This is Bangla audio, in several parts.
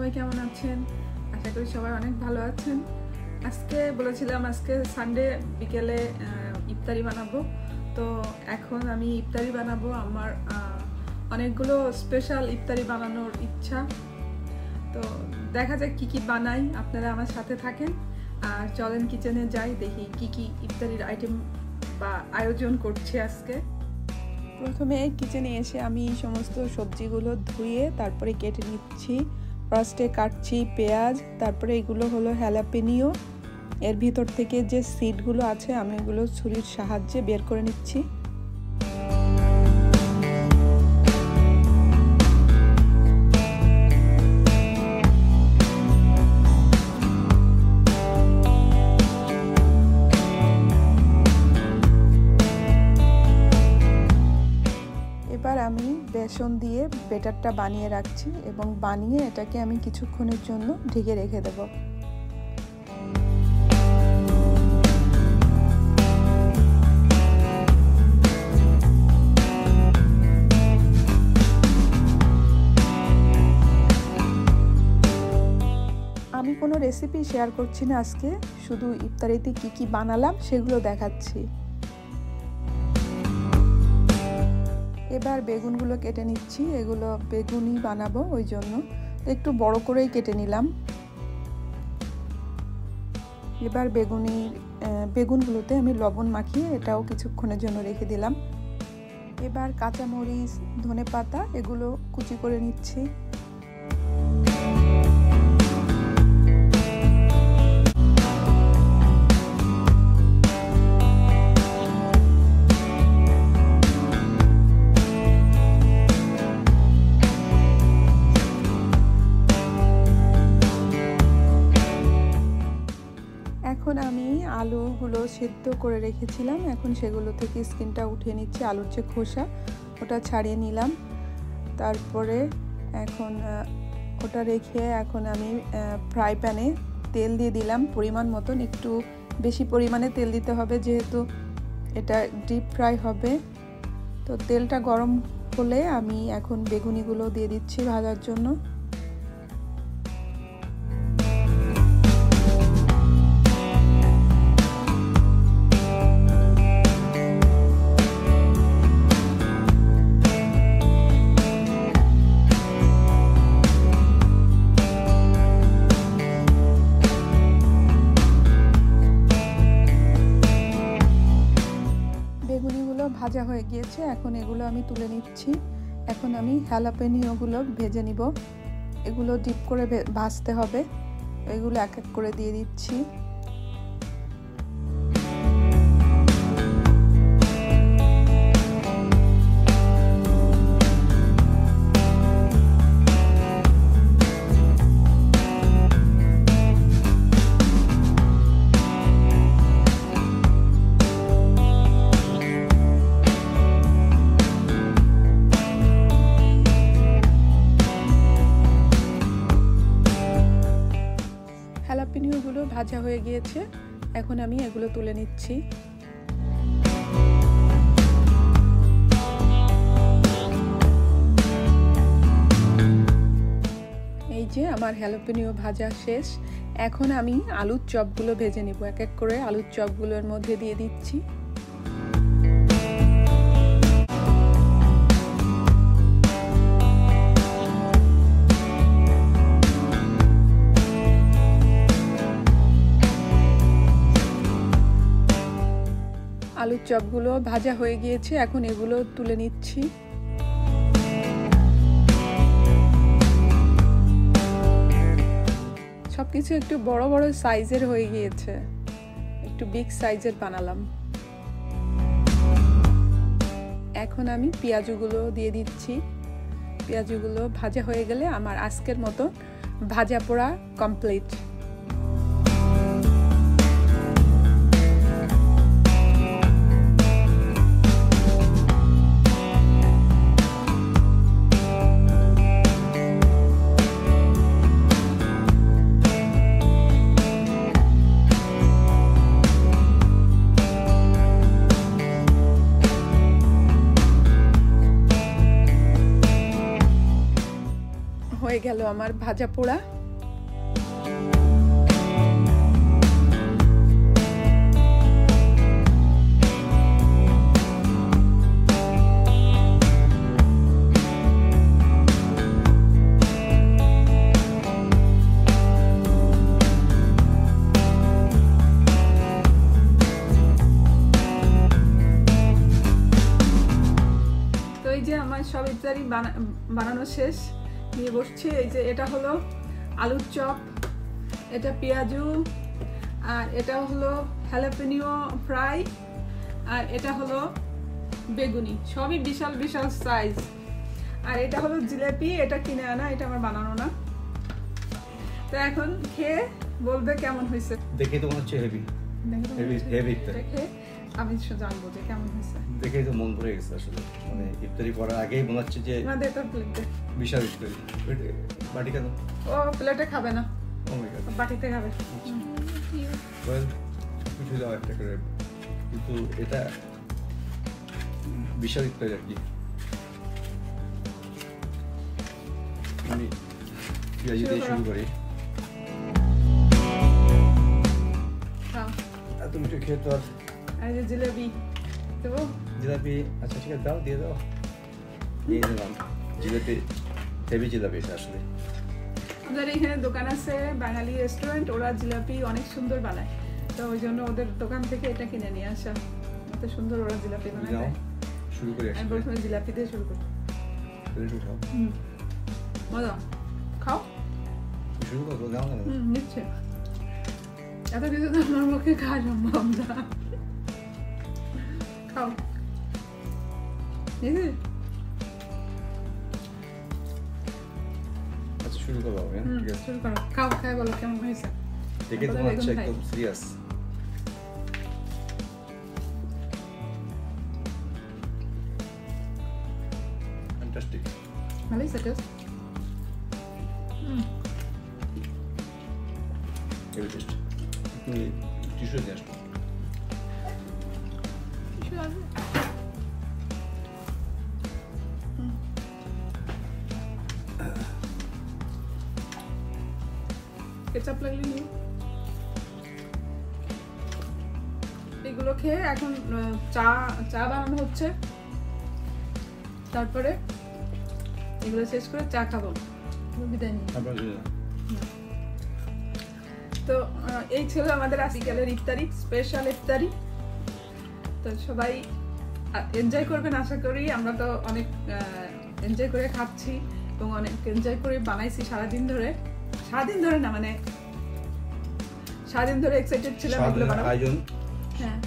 সবাই কেমন আছেন? আশা করি সবাই অনেক ভালো আছেন। আজকে বলেছিলাম আজকে সানডে বিকেলে ইফতারি বানাবো। তো এখন আমি ইফতারি বানাবো। আমার অনেকগুলো স্পেশাল ইফতারি বানানোর ইচ্ছা। তো দেখা যাক কি কি বানাই, আপনারা আমার সাথে থাকেন আর চলেন কিচেনে যাই, দেখি কি কি ইফতারির আইটেম বা আয়োজন করছি আজকে। প্রথমে কিচেনে এসে আমি সমস্ত সবজিগুলো ধুয়ে তারপরে কেটে নিচ্ছি। ফার্স্টে কাটছি পেঁয়াজ, তারপরে এগুলো হলো হ্যালাপেনিও। এর ভিতর থেকে যে সিডগুলো আছে আমি এগুলো ছুরির সাহায্যে বের করে নিচ্ছি। এবার আমি বেসন দিয়ে ব্যাটারটা বানিয়ে রাখছি এবং বানিয়ে এটাকে আমি কিছুক্ষণের জন্য ঢেকে রেখে দেব। আমি কোনো রেসিপি শেয়ার করছি না আজকে, শুধু ইফতারিতে কি কি বানালাম সেগুলো দেখাচ্ছি। এবার বেগুনগুলো কেটে নিচ্ছি, এগুলো বেগুনই বানাবো ওই জন্য একটু বড় করেই কেটে নিলাম। এবার বেগুনগুলোতে আমি লবণ মাখিয়ে এটাও কিছুক্ষণের জন্য রেখে দিলাম। এবার কাঁচামরিচ, ধনেপাতা এগুলো কুচি করে নিচ্ছি। এখন আমি আলুগুলো সেদ্ধ করে রেখেছিলাম, এখন সেগুলো থেকে স্কিনটা উঠিয়ে নিচ্ছি। আলুর যে খোসা ওটা ছাড়িয়ে নিলাম। তারপরে এখন ওটা রেখে এখন আমি ফ্রাই প্যানে তেল দিয়ে দিলাম পরিমাণ মতন। একটু বেশি পরিমাণে তেল দিতে হবে যেহেতু এটা ডিপ ফ্রাই হবে। তো তেলটা গরম হলে আমি এখন বেগুনিগুলো দিয়ে দিচ্ছি ভাজার জন্য। বেগুনিগুলো ভাজা হয়ে গিয়েছে, এখন এগুলো আমি তুলে নিচ্ছি। এখন আমি হ্যালাপেনিওগুলো ভেজে নিব। এগুলো ডিপ করে ভাজতে হবে। এগুলো এক এক করে দিয়ে দিচ্ছি। হ্যালাপেনিওগুলো ভাজা হয়ে গিয়েছে, এখন আমি এগুলো তুলে নিচ্ছি। এই যে আমার হ্যালাপেনিও ভাজা শেষ। এখন আমি আলুর চপগুলো ভেজে নিব। এক এক করে আলুর চপগুলোর মধ্যে দিয়ে দিচ্ছি। আলুর চপগুলো ভাজা হয়ে গিয়েছে, এখন এগুলো তুলে নিচ্ছি। সবকিছু একটু বড় বড় সাইজের হয়ে গিয়েছে, একটু বিগ সাইজের বানালাম। এখন আমি পেঁয়াজগুলো দিয়ে দিচ্ছি। পেঁয়াজগুলো ভাজা হয়ে গেলে আমার আজকের মতো ভাজা পোড়া কমপ্লিট। হয়ে গেল আমার ভাজা পোড়া। এই যে আমার সব ইফতারি বানানো শেষ, নিয়ে বসছি। এই যে এটা হলো আলুর চপ, এটা পেঁয়াজু, আর এটা হলো হ্যালাপেনিও ফ্রাই, আর এটা হলো বেগুনি, সবই বিশাল বিশাল সাইজ। আর এটা হলো জিলাপি, এটা কিনে আনা, এটা আমার বানানো না। তো এখন খেয়ে বলবে কেমন হয়েছে। দেখে তো মনে হচ্ছে হেভি হেভি দেখে আমি জানবো যে কেমন হয়েছে। দেখেই তো মন ভরে গেছে আসলে, মানে ইফতারি করার আগেই মনে হচ্ছে যে বিশাল ইফতারি। বাটি কেন? ও প্লেটে খাবে না, ও মাই গড, বাটিতে খাবে। ওয়েল কিছু দাও একটা করে, কিন্তু এটা বিশাল ইফতারি আর কি। আমি পেঁয়াজি দিয়ে শুরু করি। তুমি একটু খেয়ে তো। আর যে জিলাপি দেবো, জিলাপি আচ্ছা ঠিক আছে দাও, দিয়ে দাও। নিয়ে নিলাম জিলাপি, হেভি জিলাপি এটা আসলে। আমাদের এখানে দোকান আছে বাঙালি রেস্টুরেন্ট, ওরা জিলাপি অনেক সুন্দর বানায়, তো ওই জন্য ওদের দোকান থেকে এটা কিনে নিয়ে আসা। এত সুন্দর ওরা জিলাপি বানায়। শুরু করি। আমি প্রথমে জিলাপি দিয়ে শুরু করি। মজা, খাও শুরু করবো। দাও না নিচ্ছে, এত কিছু তো আমার মুখে খাওয়া সম্ভব না। খাও, আচ্ছা শুরু করবো। ঠিক আছে শুরু করো, খাও, খাই বলো কেমন হয়েছে। দেখে তো মনে হচ্ছে একদম সিরিয়াস। ফ্যান্টাস্টিক, ভালো হয়েছে টেস্ট। Heavy taste. তুমি টিস্যু নিয়ে আসো। কেচাপ লাগলে নিও। এগুলো খেয়ে এখন চা বানানো হচ্ছে, তারপরে এগুলো শেষ করে চা খাবো, বিদায় নিই। তো এই ছিল আমাদের আজকালের ইফতারি, স্পেশাল ইফতারি। তো সবাই এনজয় করবেন আশা করি। আমরা তো অনেক এনজয় করে খাচ্ছি এবং অনেক এনজয় করে বানাইছি সারাদিন ধরে না, মানে সারাদিন ধরে এক্সাইটেড ছিলাম এগুলো বানাবো। হ্যাঁ,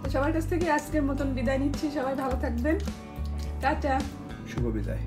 তো সবার কাছ থেকে আজকের মতন বিদায় নিচ্ছি। সবাই ভালো থাকবেন, টাটা, শুভ বিদায়।